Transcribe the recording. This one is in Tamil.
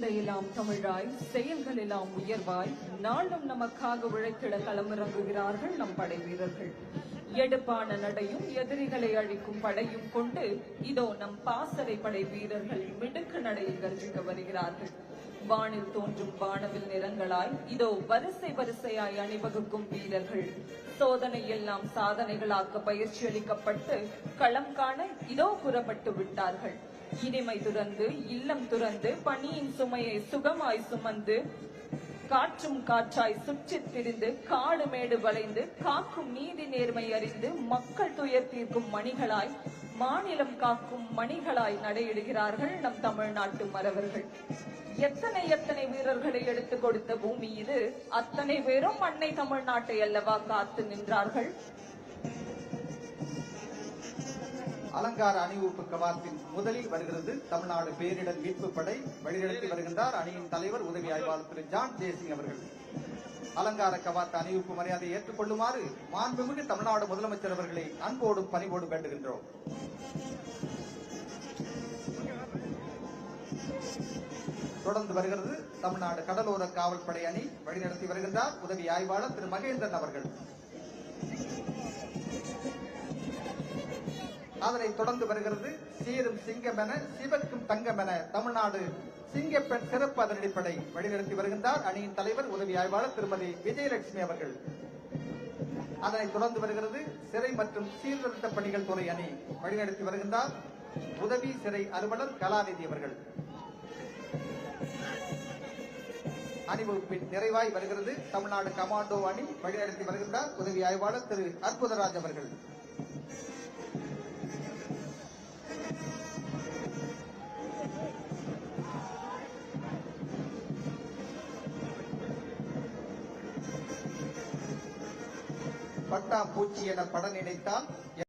சிந்தையெல்லாம் தமிழாய் செயல்களெல்லாம் உயர்வாய் நாளும் நமக்காக உழைத்திட களமிறங்குகிறார்கள் நம் படை வீரர்கள். எடுப்பான நடையும் எதிரிகளை அழிக்கும் படையும் கொண்டு இதோ நம் பாசறை படை வீரர்கள் மிடுக்கு நடையில் கர்ஜிக்க வருகிறார்கள். வானில் தோன்றும் வானவில் நிறங்களாய் இதோ வரிசை வரிசையாய் அணிவகுக்கும் வீரர்கள். சோதனை எல்லாம் சாதனைகளாக்க பயிற்சி அளிக்கப்பட்டு களம் காண இதோ புறப்பட்டு விட்டார்கள். இனிமை துறந்து இல்லம் துறந்து பணியின் சுமையை சுகமாய் சுமந்து காற்றும் காற்றாய் சுற்றித் திரிந்து காடு மேடு வளைந்து காக்கும் நீதி நேர்மை அறிந்து மக்கள் துயர் தீர்க்கும் மணிகளாய் மாநிலம் காக்கும் மணிகளாய் நடையிடுகிறார்கள் நம் தமிழ்நாட்டு மறவர்கள். எத்தனை எத்தனை வீரர்களை எடுத்துக் கொடுத்த பூமி இது. அத்தனை பேரும் அன்னை தமிழ்நாட்டை அல்லவா காத்து நின்றார்கள். அலங்கார அணிவகுப்பு கவாத்தின் முதலில் வருகிறது தமிழ்நாடு பேரிடர் மீட்பு படை. வழிநடத்தி வருகின்றார் அணியின் தலைவர் உதவி ஆய்வாளர் திரு ஜான் ஜெயசிங் அவர்கள். அலங்கார கவாத் அணிவகுப்பு மரியாதையை ஏற்றுக்கொள்ளுமாறு மாண்புமிகு தமிழ்நாடு முதலமைச்சர் அவர்களை அன்போடும் பணிவோடும் வேண்டுகின்றோம். தொடர்ந்து வருகிறது தமிழ்நாடு கடலோர காவல்படை அணி. வழிநடத்தி வருகின்றார் உதவி ஆய்வாளர் திரு மகேந்திரன் அவர்கள். அதனைத் தொடர்ந்து வருகிறது சீரும் சிங்கமென சிவக்கும் தங்கமென தமிழ்நாடு சிங்கப்பெண் சிறப்பு அதிரடிப்படை. வழிநடத்தி வருகின்றார் அணியின் தலைவர் உதவி ஆய்வாளர் திருமதி விஜயலட்சுமி அவர்கள். அதனைத் தொடர்ந்து வருகிறது சிறை மற்றும் சீர்திருத்த பணிகள் துறை அணி. வழிநடத்தி வருகின்றார் உதவி சிறை அலுவலர் கலாநிதி அவர்கள். அணிவகுப்பின் நிறைவாய் வருகிறது தமிழ்நாடு கமாண்டோ அணி. வழிநடத்தி வருகின்றார் உதவி ஆய்வாளர் திரு அற்புதராஜ் அவர்கள். பட்டா பூச்சி என பட நினைத்தால்